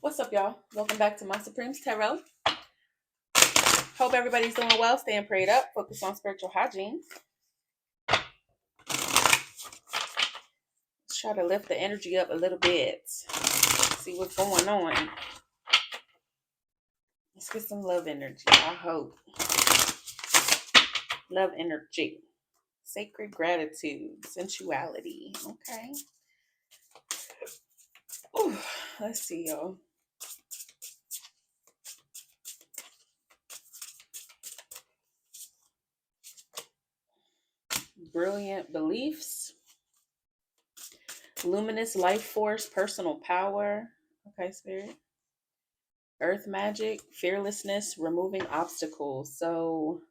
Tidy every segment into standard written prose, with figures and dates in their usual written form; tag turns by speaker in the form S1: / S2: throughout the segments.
S1: What's up, y'all? Welcome back to My Supremes Tarot. Hope everybody's doing well, staying prayed up, focus on spiritual hygiene. Let's try to lift the energy up a little bit. See what's going on. Let's get some love energy. I hope. Love energy. Sacred gratitude. Sensuality. Okay. Ooh, let's see, y'all. Brilliant beliefs. Luminous life force. Personal power. Okay, Spirit. Earth magic. Fearlessness. Removing obstacles. So,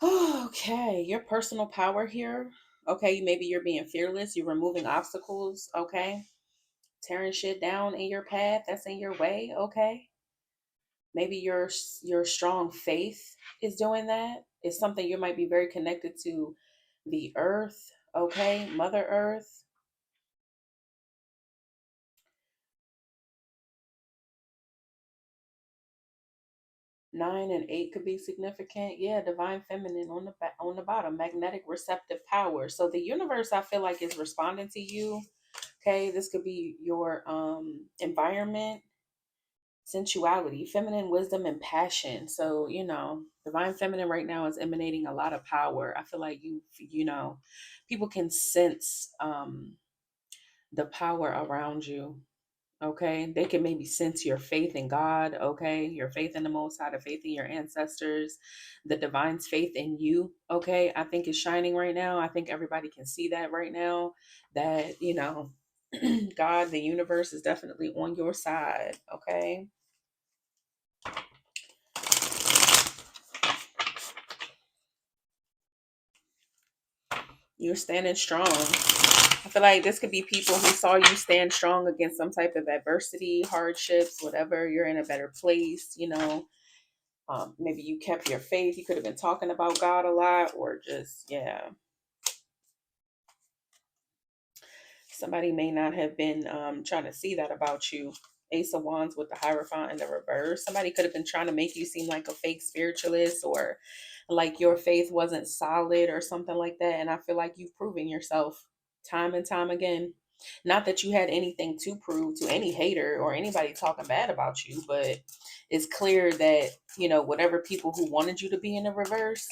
S1: okay, your personal power here. Okay, maybe you're being fearless. You're removing obstacles. Okay, tearing shit down in your path that's in your way. Okay, maybe your strong faith is doing that. It's something you might be very connected to the earth. Okay, Mother Earth. 9 and 8 could be significant. Yeah, divine feminine on the bottom, magnetic receptive power. So the universe, I feel like, is responding to you. Okay, this could be your environment, sensuality, feminine wisdom, and passion. So divine feminine right now is emanating a lot of power. I feel like people can sense the power around you. Okay, they can maybe sense your faith in God. Okay, your faith in the Most High, the faith in your ancestors, the divine's faith in you. Okay, I think is shining right now. I think everybody can see that right now. That God, the universe is definitely on your side. Okay. You're standing strong. I feel like this could be people who saw you stand strong against some type of adversity, hardships, whatever. You're in a better place. Maybe you kept your faith. You could have been talking about God a lot, or just, yeah. Somebody may not have been trying to see that about you. Ace of Wands with the Hierophant in the reverse. Somebody could have been trying to make you seem like a fake spiritualist, or like your faith wasn't solid or something like that. And I feel like you've proven yourself time and time again. Not that you had anything to prove to any hater or anybody talking bad about you, but it's clear that, whatever people who wanted you to be in the reverse,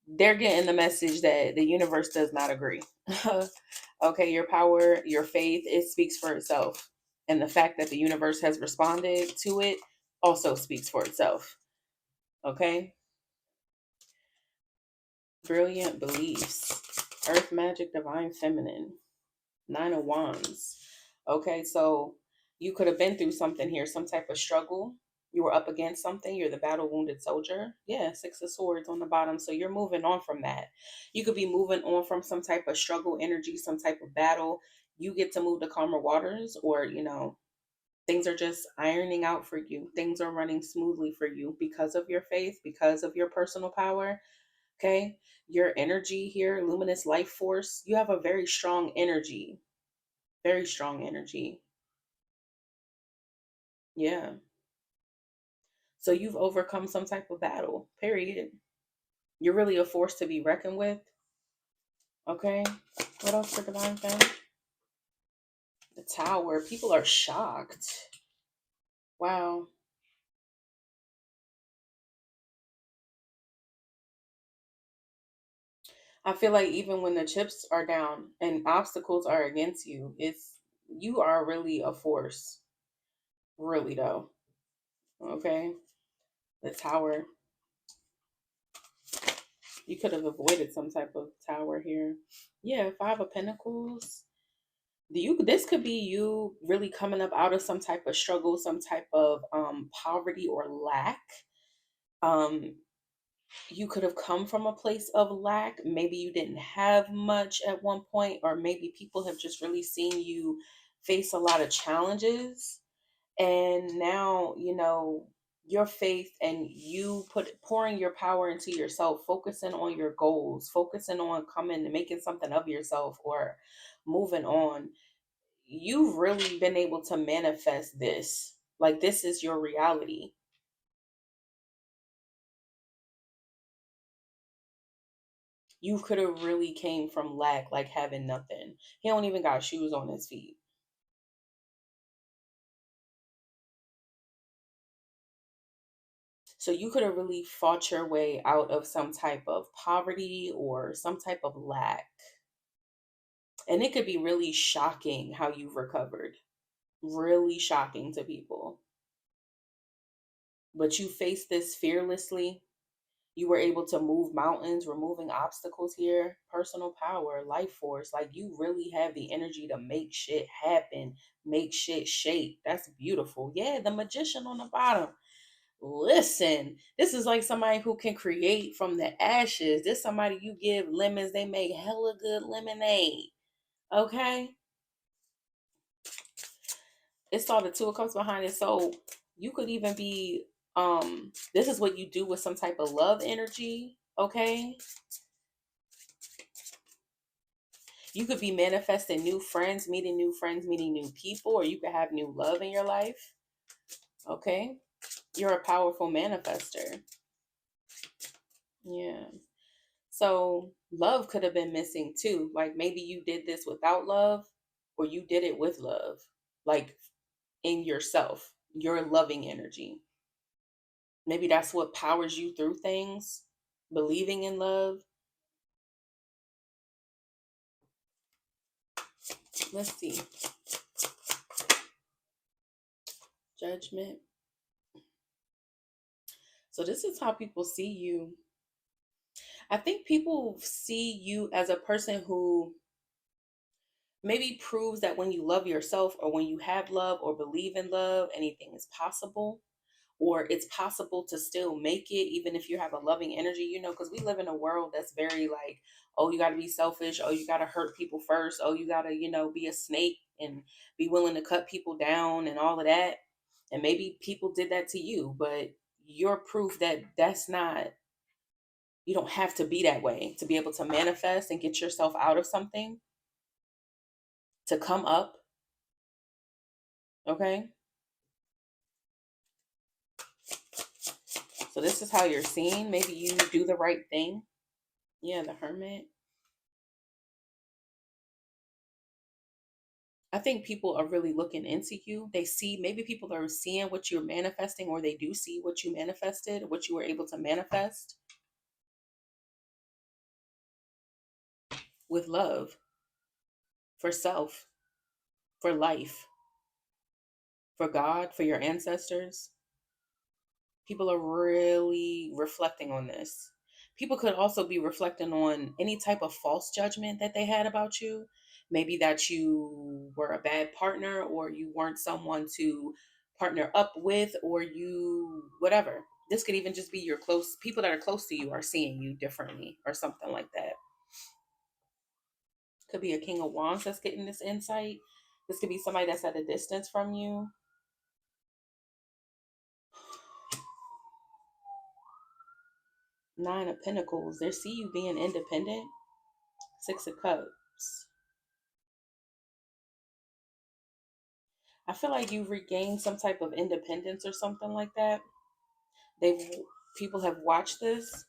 S1: they're getting the message that the universe does not agree. Okay, your power, your faith, it speaks for itself. And the fact that the universe has responded to it also speaks for itself. Okay? Brilliant beliefs. Earth magic, divine feminine. 9 of Wands. Okay, so you could have been through something here, some type of struggle. You were up against something. You're the battle wounded soldier. Yeah, 6 of Swords on the bottom. So you're moving on from that. You could be moving on from some type of struggle energy, some type of battle. You get to move to calmer waters, or, things are just ironing out for you. Things are running smoothly for you because of your faith, because of your personal power. Okay. Your energy here, luminous life force, you have a very strong energy. Very strong energy. Yeah. So you've overcome some type of battle, period. You're really a force to be reckoned with. Okay. What else for divine thing? The Tower. People are shocked. Wow. I feel like even when the chips are down and obstacles are against you, you are really a force. Really though. Okay. The Tower. You could have avoided some type of tower here. Yeah, 5 of Pentacles. This could be you really coming up out of some type of struggle, some type of poverty or lack. Um you could have come from a place of lack. Maybe you didn't have much at one point, or maybe people have just really seen you face a lot of challenges. And now, your faith and you pouring your power into yourself, focusing on your goals, focusing on coming and making something of yourself, or moving on. you've really been able to manifest this. Like this is your reality. You could have really came from lack, like having nothing. He don't even got shoes on his feet. So you could have really fought your way out of some type of poverty or some type of lack. And it could be really shocking how you've recovered. Really shocking to people. But you faced this fearlessly. You were able to move mountains, removing obstacles here, personal power, life force. Like you really have the energy to make shit happen, make shit shake. That's beautiful. Yeah, the magician on the bottom. Listen, this is like somebody who can create from the ashes. This somebody you give lemons, they make hella good lemonade. Okay? It's all the two of cups behind it. So you could even be this is what you do with some type of love energy. Okay, you could be manifesting new friends, meeting new people, or you could have new love in your life. Okay, you're a powerful manifester. Yeah. So love could have been missing too. Like maybe you did this without love, or you did it with love, like in yourself, your loving energy. Maybe that's what powers you through things, believing in love. Let's see. Judgment. So this is how people see you. I think people see you as a person who maybe proves that when you love yourself or when you have love or believe in love, anything is possible. Or it's possible to still make it even if you have a loving energy, because we live in a world that's very like, oh, you got to be selfish, oh, you got to hurt people first, oh, you got to be a snake and be willing to cut people down and all of that. And maybe people did that to you, but you're proof that that's not, you don't have to be that way to be able to manifest and get yourself out of something, to come up. Okay, so this is how you're seen. Maybe you do the right thing. Yeah, the hermit. I think people are really looking into you. They see, maybe people are seeing what you're manifesting, or they do see what you manifested, what you were able to manifest with love, for self, for life, for God, for your ancestors. People are really reflecting on this. People could also be reflecting on any type of false judgment that they had about you. Maybe that you were a bad partner, or you weren't someone to partner up with, or you, whatever. This could even just be your close people that are close to you are seeing you differently, or something like that. Could be a king of wands that's getting this insight. This could be somebody that's at a distance from you. Nine of pentacles, they see you being independent. Six of cups, I feel like you've regained some type of independence or something like that. They've People have watched this.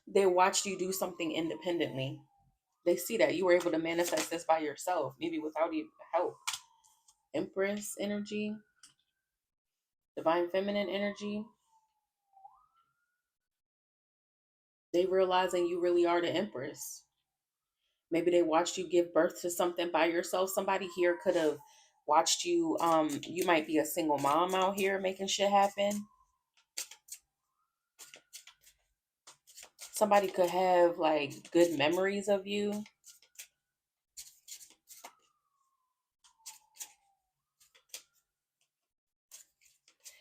S1: They watched you do something independently. They see that you were able to manifest this by yourself, maybe without even help. Empress energy, divine feminine energy. They realizing you really are the empress. Maybe they watched you give birth to something by yourself. Somebody here could have watched you. You might be a single mom out here making shit happen. Somebody could have like good memories of you.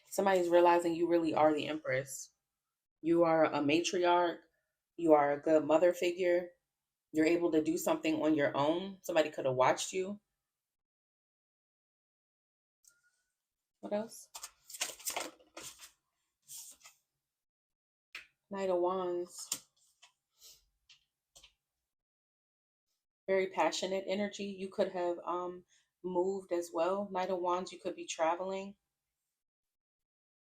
S1: Somebody's realizing you really are the empress. You are a matriarch. You are a good mother figure. You're able to do something on your own. Somebody could have watched you. What else? Knight of Wands. Very passionate energy. You could have moved as well. Knight of Wands, you could be traveling,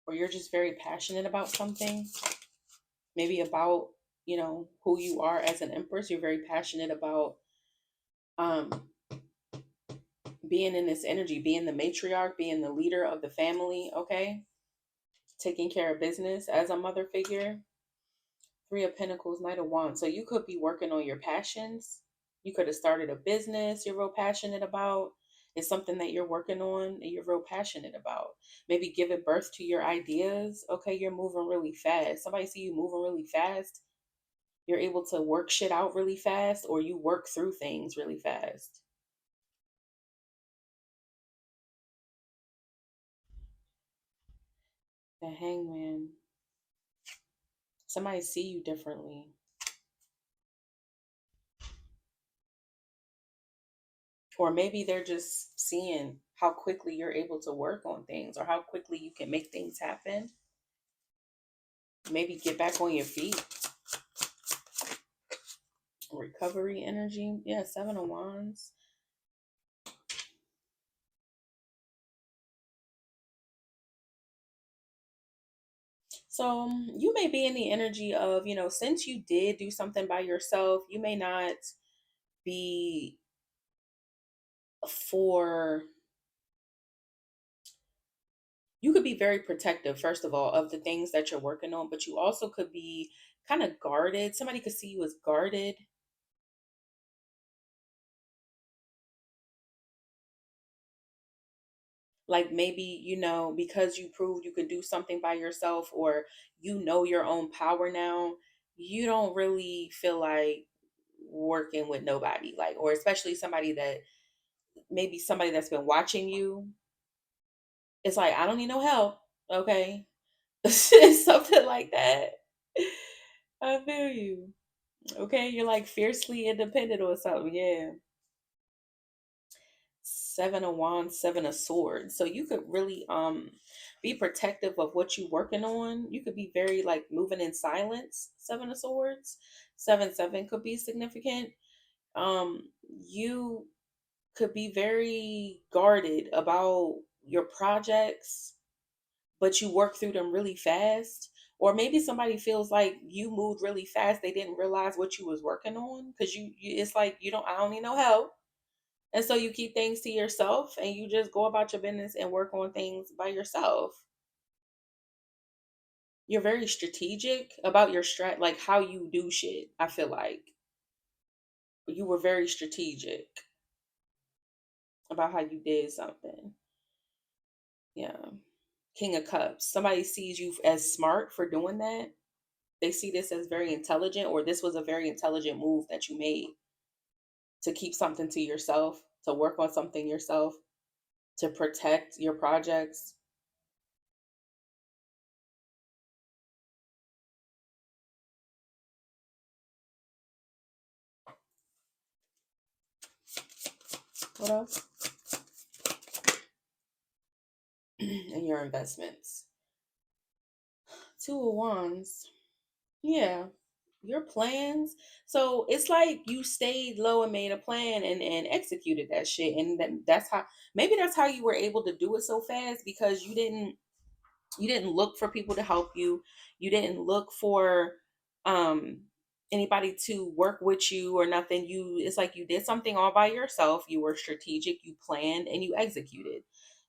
S1: or you're just very passionate about something. Maybe about, who you are as an empress. You're very passionate about um being in this energy, being the matriarch, being the leader of the family, okay? Taking care of business as a mother figure. Three of Pentacles, Knight of Wands. So you could be working on your passions. You could have started a business you're real passionate about. It's something that you're working on and you're real passionate about. Maybe giving birth to your ideas. Okay, you're moving really fast. Somebody see you moving really fast. You're able to work shit out really fast, or you work through things really fast. The Hangman. Somebody see you differently. Or maybe they're just seeing how quickly you're able to work on things or how quickly you can make things happen. Maybe get back on your feet. Recovery energy. Yeah, Seven of Wands. So you may be in the energy of, since you did do something by yourself, you may not be for, you could be very protective, first of all, of the things that you're working on, but you also could be kind of guarded. Somebody could see you as guarded. Like maybe, because you proved you could do something by yourself, or your own power now, you don't really feel like working with nobody, like, or especially somebody that's been watching you. It's like, I don't need no help. Okay. Something like that. I feel you. Okay, you're like fiercely independent or something. Yeah. Seven of Wands, Seven of Swords. So you could really be protective of what you're working on. You could be very like moving in silence. Seven of Swords. Seven could be significant. You could be very guarded about your projects, but you work through them really fast. Or maybe somebody feels like you moved really fast. They didn't realize what you was working on because it's like I don't need no help. And so you keep things to yourself and you just go about your business and work on things by yourself. You're very strategic about your like how you do shit. I feel like you were very strategic about how you did something. Yeah. King of Cups. Somebody sees you as smart for doing that. They see this as very intelligent, or this was a very intelligent move that you made to keep something to yourself, to work on something yourself, to protect your projects. What else? And your investments. Two of Wands. Yeah. Your plans. So it's like you stayed low and made a plan and executed that shit. And that's how, maybe that's how you were able to do it so fast, because you didn't look for people to help you. You didn't look for um anybody to work with you or nothing. It's like you did something all by yourself. You were strategic, you planned, and you executed.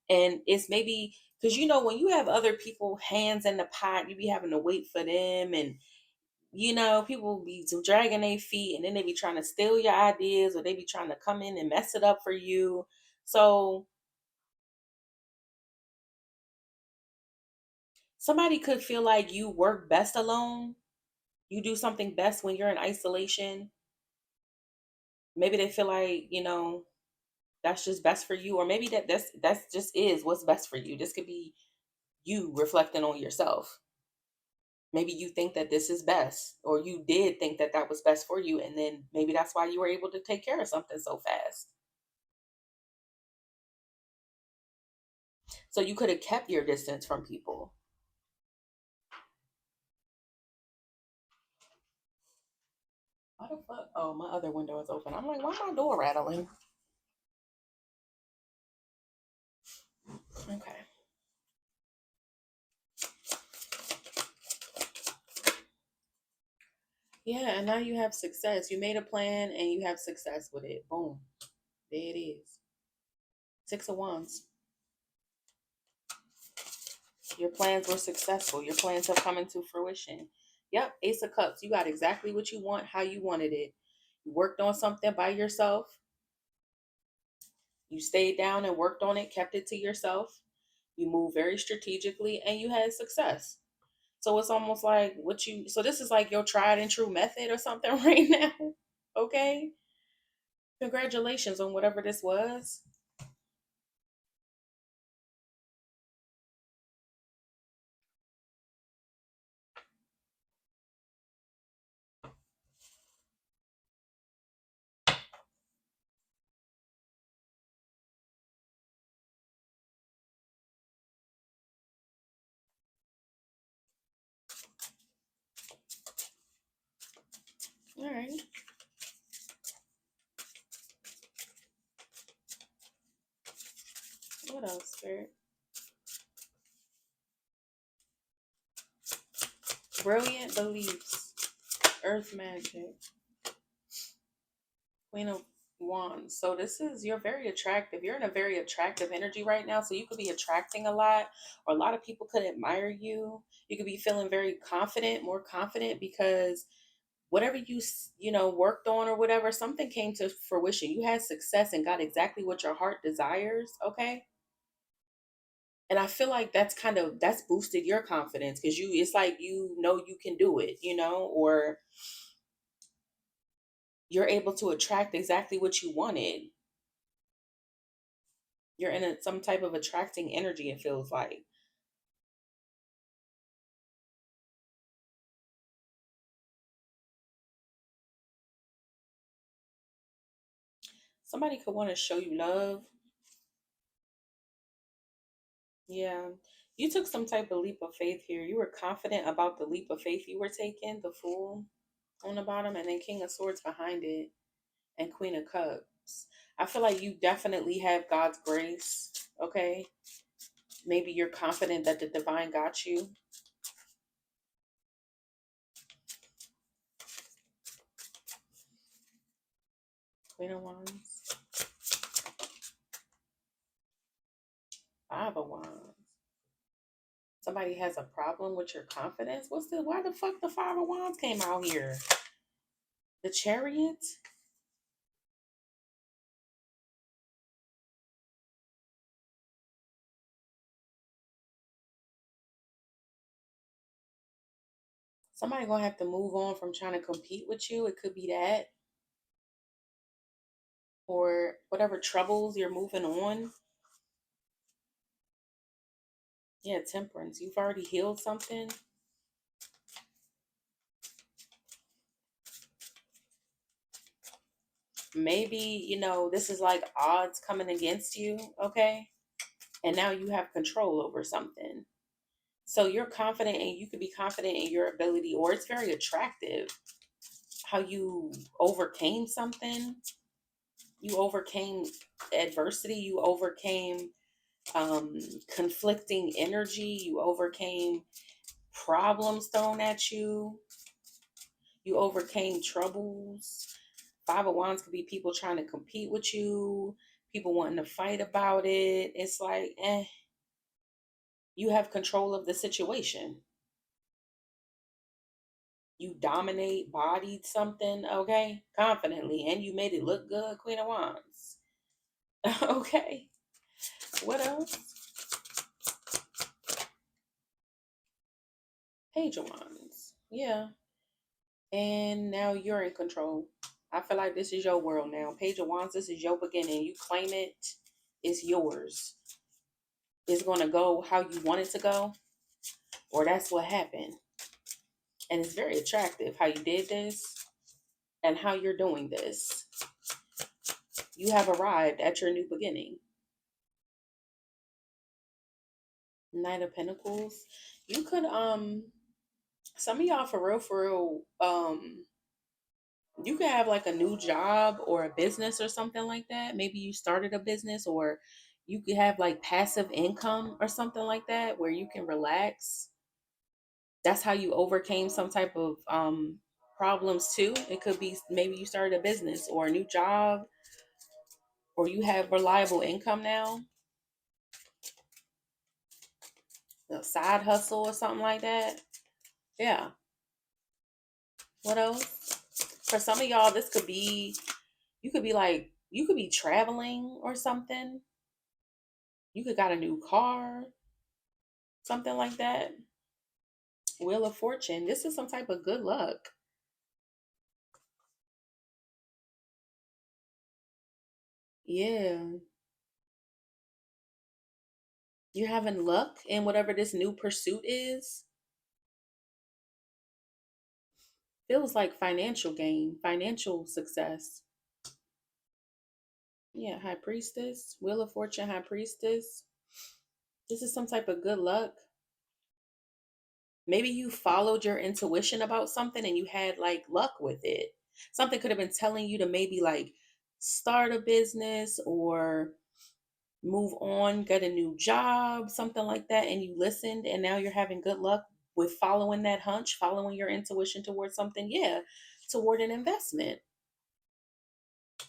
S1: And it's maybe because when you have other people hands in the pot, you be having to wait for them, and people be dragging their feet, and then they be trying to steal your ideas, or they be trying to come in and mess it up for you. So somebody could feel like you work best alone. You do something best when you're in isolation. Maybe they feel like, that's just best for you, or maybe that's just is what's best for you. This could be you reflecting on yourself. Maybe you think that this is best, or you did think that that was best for you, and then maybe that's why you were able to take care of something so fast. So you could have kept your distance from people. Why the fuck? Oh, my other window is open. I'm like, why my door rattling? Okay. Yeah, and now you have success. You made a plan and you have success with it. Boom. There it is. Six of Wands. Your plans were successful. Your plans have come into fruition. Yep, Ace of Cups. You got exactly what you want, how you wanted it. You worked on something by yourself. You stayed down and worked on it, kept it to yourself. You moved very strategically and you had success. So it's almost like so this is like your tried and true method or something right now. Okay. Congratulations on whatever this was. All right. What else, Spirit? Brilliant beliefs. Earth magic. Queen of Wands. So this is, you're very attractive. You're in a very attractive energy right now. So you could be attracting a lot, or a lot of people could admire you. You could be feeling very confident, more confident because whatever you worked on or whatever, something came to fruition. You had success and got exactly what your heart desires. Okay. And I feel like that's boosted your confidence because it's like you can do it, or you're able to attract exactly what you wanted. You're in some type of attracting energy, it feels like. Somebody could want to show you love. Yeah. You took some type of leap of faith here. You were confident about the leap of faith you were taking, the Fool on the bottom, and then King of Swords behind it, and Queen of Cups. I feel like you definitely have God's grace. Okay. Maybe you're confident that the divine got you. Queen of Wands. Five of Wands. Somebody has a problem with your confidence. Why the fuck the Five of Wands came out here? The Chariot. Somebody gonna have to move on from trying to compete with you. It could be that, or whatever troubles you're moving on. Yeah, Temperance. You've already healed something. Maybe this is like odds coming against you. Okay, and now you have control over something. So you're confident, and you could be confident in your ability, or it's very attractive how you overcame something. You overcame adversity. You overcame um, conflicting energy. You overcame problems thrown at you. You overcame troubles. Five of Wands could be people trying to compete with you, people wanting to fight about it. It's like, you have control of the situation. You dominate, bodied something, okay, confidently, and you made it look good, Queen of Wands. Okay. What else? Page of Wands. Yeah. And now you're in control. I feel like this is your world now. Page of Wands, this is your beginning. You claim it, it's yours. It's going to go how you want it to go, or that's what happened. And it's very attractive how you did this and how you're doing this. You have arrived at your new beginning. Knight of Pentacles. You could some of y'all for real You could have like a new job or a business or something like that. Maybe you started a business, or you could have like passive income or something like that where you can relax. That's how you overcame some type of problems too. It could be maybe you started a business or a new job, or you have reliable income now, a side hustle or something like that. Yeah. What else? For some of y'all, this could be, you could be like, you could be traveling or something. You could got a new car, something like that. Wheel of Fortune. This is some type of good luck. Yeah. You're having luck in whatever this new pursuit is. Feels like financial gain, financial success. Yeah, High Priestess, Wheel of Fortune, High Priestess. This is some type of good luck. Maybe you followed your intuition about something and you had like luck with it. Something could have been telling you to maybe like start a business or move on, get a new job, something like that, and you listened and now you're having good luck with following that hunch, following your intuition towards something. Yeah, toward an investment.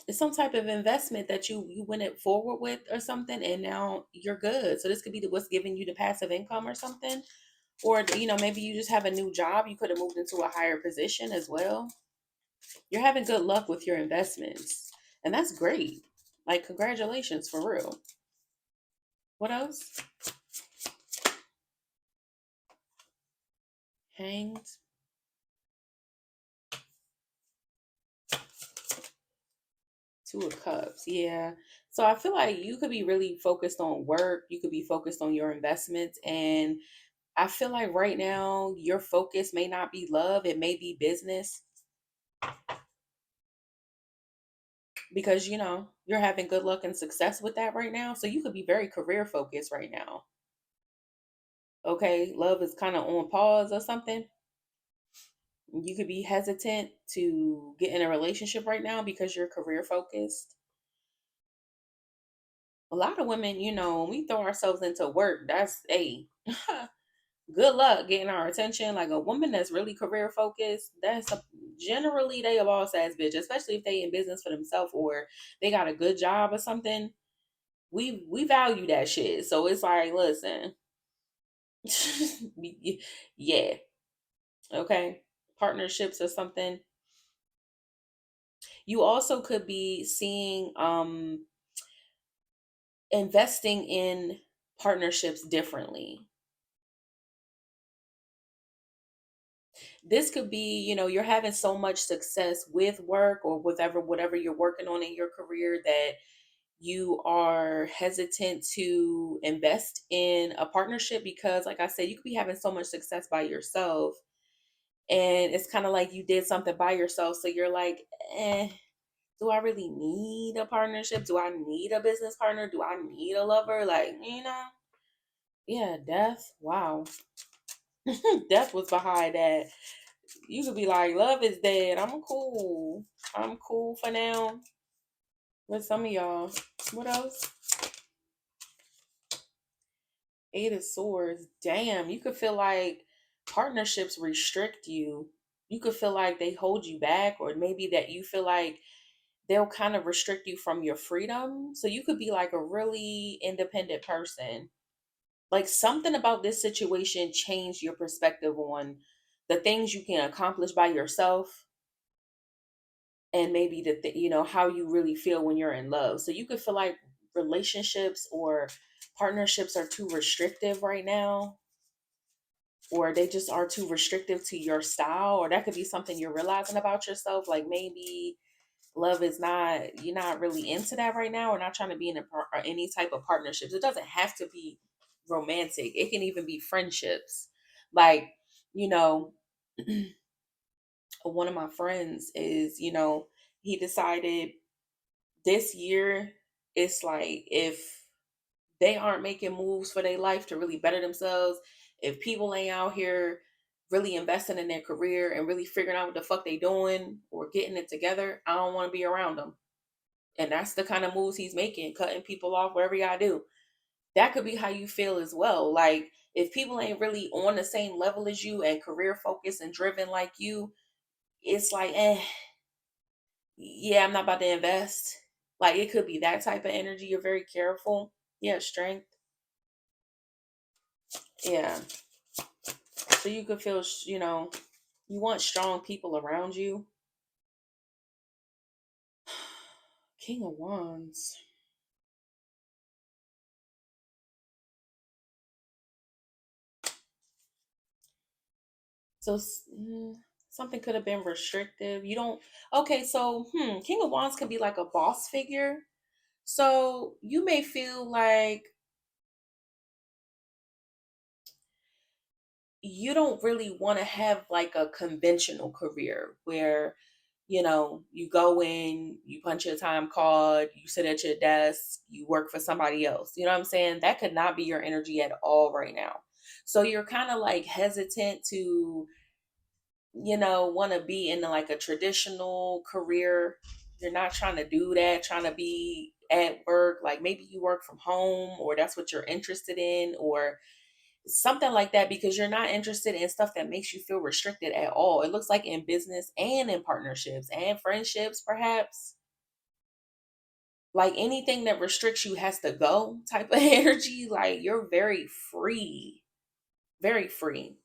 S1: It's some type of investment that you went it forward with or something, and now you're good. So this could be what's giving you the passive income or something. Or maybe you just have a new job. You could have moved into a higher position as well. You're having good luck with your investments, and that's great. Like, congratulations, for real. What else? Hanged. Two of Cups. Yeah. So I feel like you could be really focused on work. You could be focused on your investments. And I feel like right now your focus may not be love, it may be business, because you're having good luck and success with that right now. So you could be very career focused right now. Okay. Love is kind of on pause or something. You could be hesitant to get in a relationship right now because you're career focused. A lot of women, when we throw ourselves into work, that's a good luck getting our attention. Like a woman that's really career focused, generally they a boss ass bitch, especially if they in business for themselves or they got a good job or something. We value that shit. So it's like, listen, yeah, okay, partnerships or something. You also could be seeing investing in partnerships differently. This could be, you're having so much success with work or whatever you're working on in your career that you are hesitant to invest in a partnership because, like I said, you could be having so much success by yourself, and it's kind of like you did something by yourself, so you're like, do I really need a partnership? Do I need a business partner? Do I need a lover? Like, yeah, death. Wow. Death was behind that. You could be like, love is dead. I'm cool. I'm cool for now. With some of y'all. What else? Eight of Swords. Damn, you could feel like partnerships restrict you. You could feel like they hold you back, or maybe that you feel like they'll kind of restrict you from your freedom. So you could be like a really independent person. Like something about this situation changed your perspective on the things you can accomplish by yourself, and maybe how you really feel when you're in love. So you could feel like relationships or partnerships are too restrictive right now, or they just are too restrictive to your style, or that could be something you're realizing about yourself. Like maybe love is not, you're not really into that right now, or not trying to be in any type of partnerships. It doesn't have to be romantic, it can even be friendships. Like, you know one of my friends is, he decided this year, it's like if they aren't making moves for their life to really better themselves, if people ain't out here really investing in their career and really figuring out what the fuck they doing or getting it together, I don't want to be around them. And that's the kind of moves he's making, cutting people off, whatever you gotta do. That could be how you feel as well. Like if people ain't really on the same level as you and career focused and driven like you, it's like, yeah, I'm not about to invest. Like it could be that type of energy. You're very careful. Yeah, strength. Yeah. So you could feel, you want strong people around you. King of Wands. So something could have been restrictive. You don't. Okay, so King of Wands could be like a boss figure. So you may feel like you don't really want to have like a conventional career where you go in, you punch your time card, you sit at your desk, you work for somebody else. You know what I'm saying? That could not be your energy at all right now. So you're kind of like hesitant to want to be in like a traditional career. You're not trying to do that, trying to be at work. Like maybe you work from home or that's what you're interested in or something like that because you're not interested in stuff that makes you feel restricted at all. It looks like in business and in partnerships and friendships, perhaps. Like anything that restricts you has to go type of energy. Like you're very free, very free.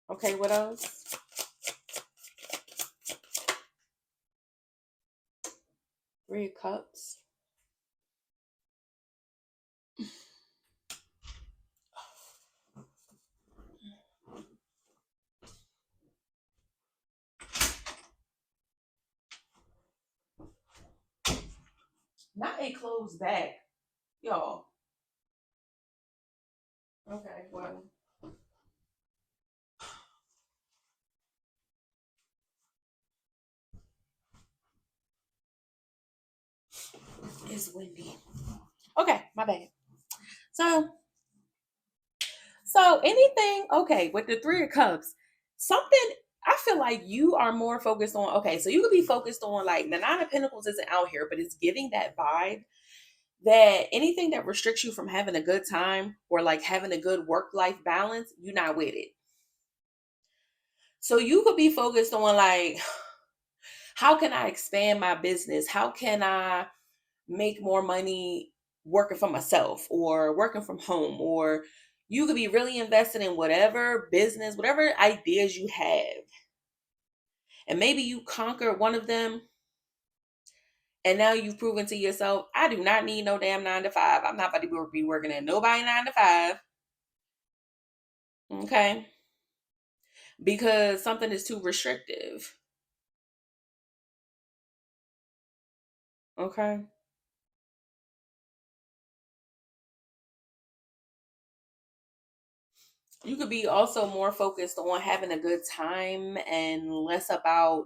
S1: Okay, what else? Three of Cups. Not a closed back, y'all. Okay, well, it's windy. Okay, my bad. So, so anything, okay, with the Three of Cups, something I feel like you are more focused on. Okay, so you could be focused on like the Nine of Pentacles isn't out here, but it's giving that vibe that anything that restricts you from having a good time or like having a good work life balance, you're not with it. So you could be focused on like, how can I expand my business? How can I make more money working for myself or working from home? Or you could be really invested in whatever business, whatever ideas you have. And maybe you conquer one of them and now you've proven to yourself, I do not need no damn 9 to 5. I'm not about to be working at nobody 9 to 5. Okay. Because something is too restrictive. Okay. You could be also more focused on having a good time and less about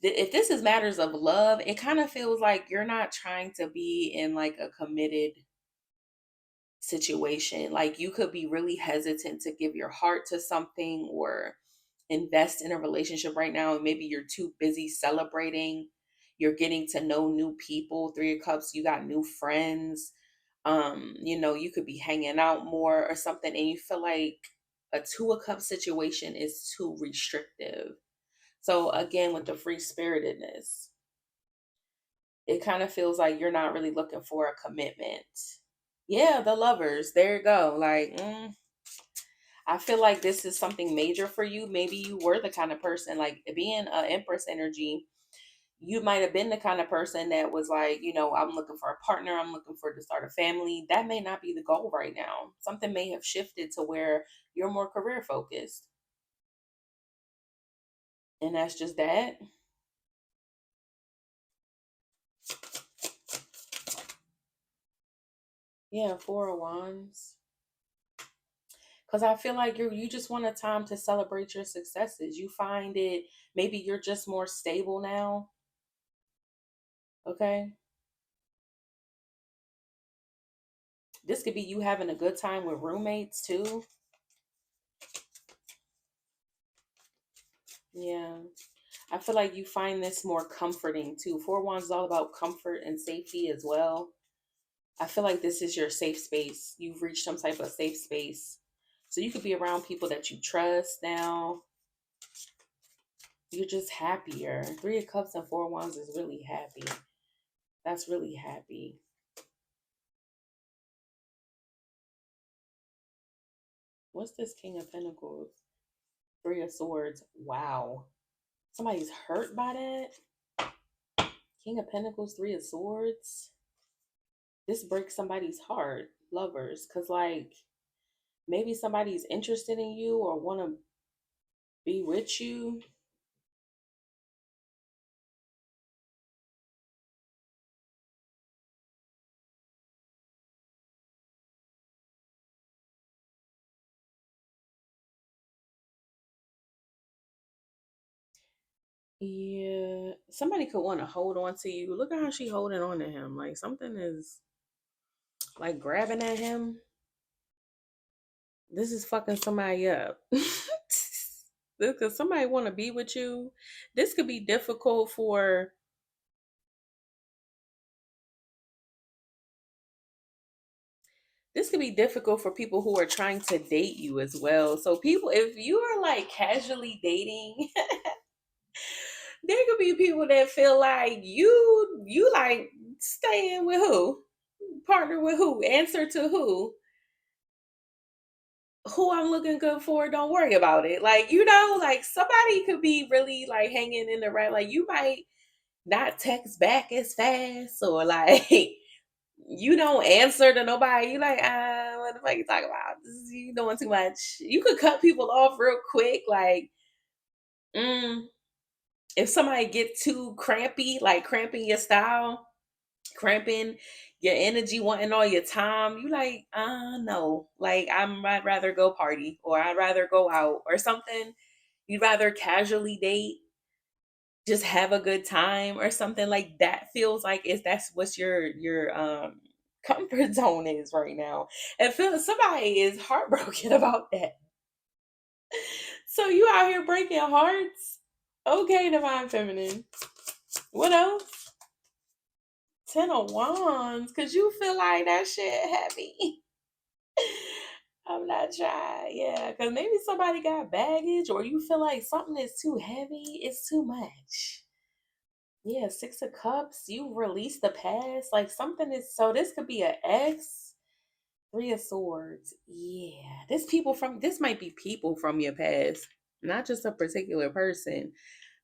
S1: if this is matters of love, it kind of feels like you're not trying to be in like a committed situation. Like you could be really hesitant to give your heart to something or invest in a relationship right now. And maybe you're too busy celebrating. You're getting to know new people. Three of Cups, you got new friends. You could be hanging out more or something, and you feel like a Two of Cups situation is too restrictive. So again, with the free spiritedness, it kind of feels like you're not really looking for a commitment. Yeah, the lovers. There you go. Like, I feel like this is something major for you. Maybe you were the kind of person, like being a Empress energy, you might have been the kind of person that was like, I'm looking for a partner, I'm looking for to start a family. That may not be the goal right now. Something may have shifted to where you're more career focused. And that's just that. Yeah, Four of Wands. Because I feel like you just want a time to celebrate your successes. You find it, maybe you're just more stable now. Okay. This could be you having a good time with roommates too. Yeah. I feel like you find this more comforting too. Four Wands is all about comfort and safety as well. I feel like this is your safe space. You've reached some type of safe space. So you could be around people that you trust now. You're just happier. Three of Cups and Four Wands is really happy. That's really happy. What's this King of Pentacles? Three of Swords. Wow. Somebody's hurt by that. King of Pentacles, Three of Swords. This breaks somebody's heart, lovers, because like maybe somebody's interested in you or want to be with you. Yeah, somebody could want to hold on to you. Look at how she holding on to him. Like something is like grabbing at him. This is fucking somebody up. Because somebody want to be with you. This could be difficult for. This could be difficult for people who are trying to date you as well. So people, if you are like casually dating, there could be people that feel like you like staying with who, partner with who, answer to who I'm looking good for. Don't worry about it. Like like somebody could be really like hanging in the right. Like you might not text back as fast, or like you don't answer to nobody. You like what the fuck you talking about? This is you doing too much. You could cut people off real quick. Like mm, if somebody get too crampy, like cramping your style, cramping your energy, wanting all your time, you like, no. Like I'd rather go party or I'd rather go out or something. You'd rather casually date, just have a good time or something like that feels like is that's what's your comfort zone is right now. And feel somebody is heartbroken about that. So you out here breaking hearts? Okay, divine feminine. What else? Ten of Wands, cause you feel like that shit heavy. I'm not trying, yeah, cause maybe somebody got baggage, or you feel like something is too heavy. It's too much. Yeah, Six of Cups. You release the past, like something is. So this could be an ex. Three of Swords. Yeah, this might be people from your past, not just a particular person,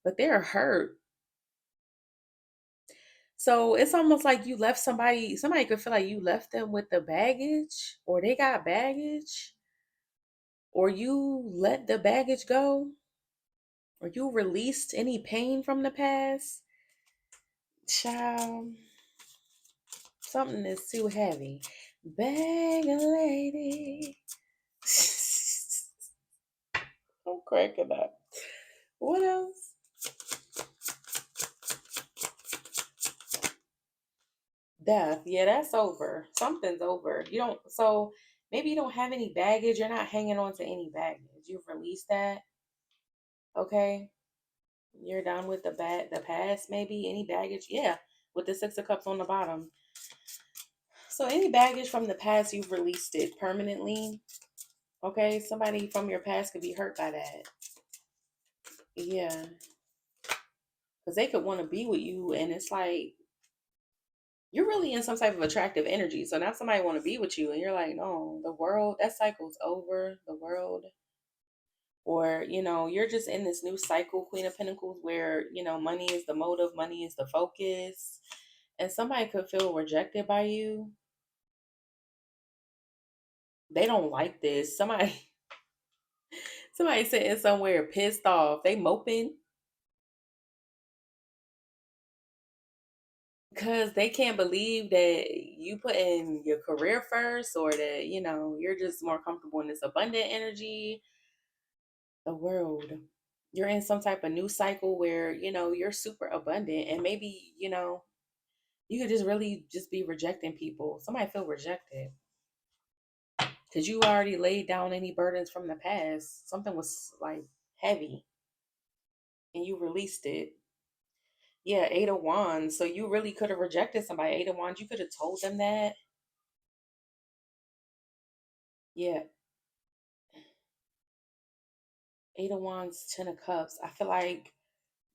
S1: but they're hurt. So it's almost like you left somebody. Somebody could feel like you left them with the baggage, or they got baggage, or you let the baggage go, or you released any pain from the past. Child, something is too heavy. Bag a lady. I'm cracking up. What else? Death. Yeah, that's over. Something's over. You don't. So maybe you don't have any baggage. You're not hanging on to any baggage. You've released that. Okay. You're done with the past. Maybe any baggage. Yeah, with the Six of Cups on the bottom. So any baggage from the past, you've released it permanently. Okay. Somebody from your past could be hurt by that. Yeah, because they could want to be with you, and it's like you're really in some type of attractive energy. So now somebody want to be with you, and you're like, no, the world, that cycle's over. The world, or you're just in this new cycle, Queen of Pentacles, where money is the motive, money is the focus, and somebody could feel rejected by you. They don't like this. Somebody sitting somewhere pissed off. They moping because they can't believe that you put in your career first, or that you're just more comfortable in this abundant energy. The world, you're in some type of new cycle where you're super abundant, and maybe you could just really just be rejecting people. Somebody feel rejected because you already laid down any burdens from the past. Something was like heavy. and you released it. Yeah, Eight of Wands. So you really could have rejected somebody. Eight of Wands, you could have told them that. Yeah, Eight of Wands, Ten of Cups. I feel like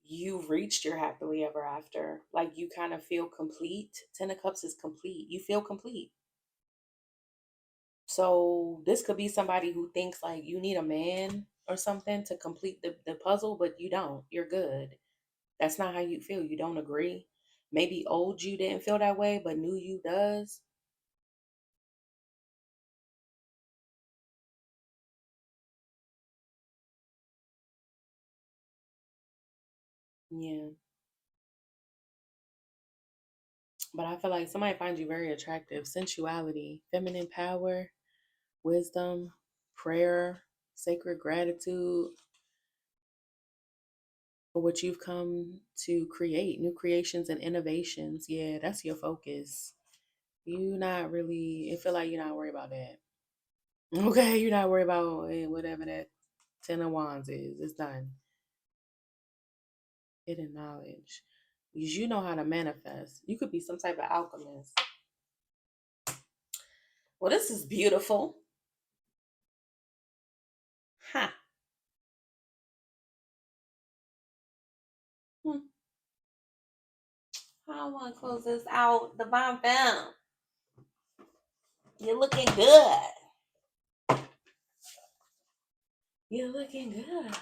S1: you've reached your happily ever after. Like you kind of feel complete. Ten of Cups is complete. You feel complete. So this could be somebody who thinks like you need a man or something to complete the puzzle, but you don't. You're good. That's not how you feel. You don't agree. Maybe old you didn't feel that way, but new you does. Yeah. But I feel like somebody finds you very attractive. Sensuality, feminine power, wisdom, prayer, sacred gratitude for what you've come to create, new creations and innovations. Yeah, that's your focus. You not really, it feel like you're not worried about that. Okay, you're not worried about whatever that Ten of Wands is. It's done. Hidden knowledge. You know how to manifest. You could be some type of alchemist. Well, this is beautiful. Huh. Hmm. I want to close this out. Divine Femme. You're looking good. You're looking good.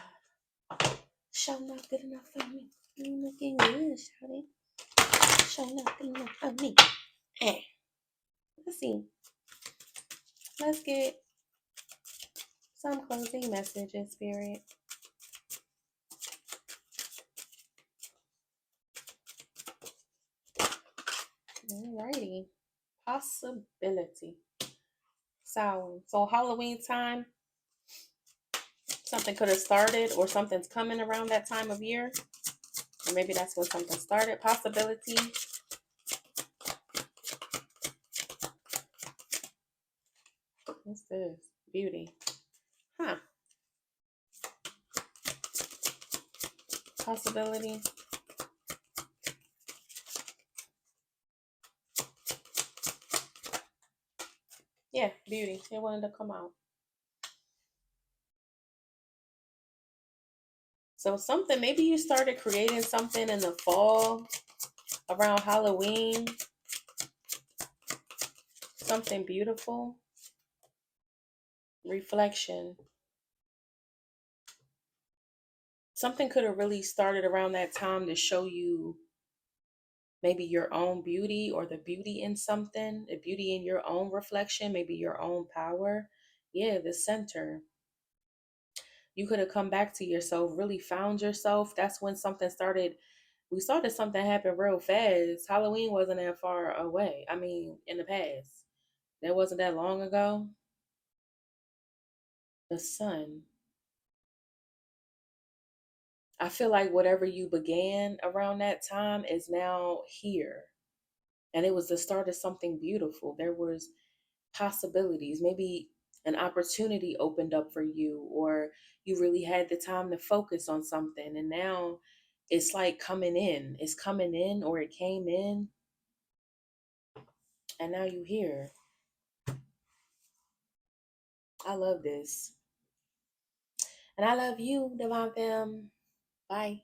S1: Show not good enough for me. You looking good, Shawty. Show not good enough for me. Eh. Let's see. Let's get some closing messages, Spirit. Alrighty. Possibility. So Halloween time, something could have started or something's coming around that time of year. Or maybe that's when something started. Possibility. What's this? Beauty. Huh. Possibility. Yeah, beauty. It wanted to come out. So something, maybe you started creating something in the fall around Halloween, something beautiful. Reflection. Something could have really started around that time to show you maybe your own beauty or the beauty in something, the beauty in your own reflection, maybe your own power. Yeah, the center. You could have come back to yourself, really found yourself. That's when something started. We saw that something happened real fast. Halloween wasn't that far away. I mean, in the past. That wasn't that long ago. The sun. I feel like whatever you began around that time is now here. And it was the start of something beautiful. There was possibilities. Maybe an opportunity opened up for you, or you really had the time to focus on something. And now it's like coming in. It's coming in, or it came in, and now you here. I love this. And I love you, Divine Femme. Bye.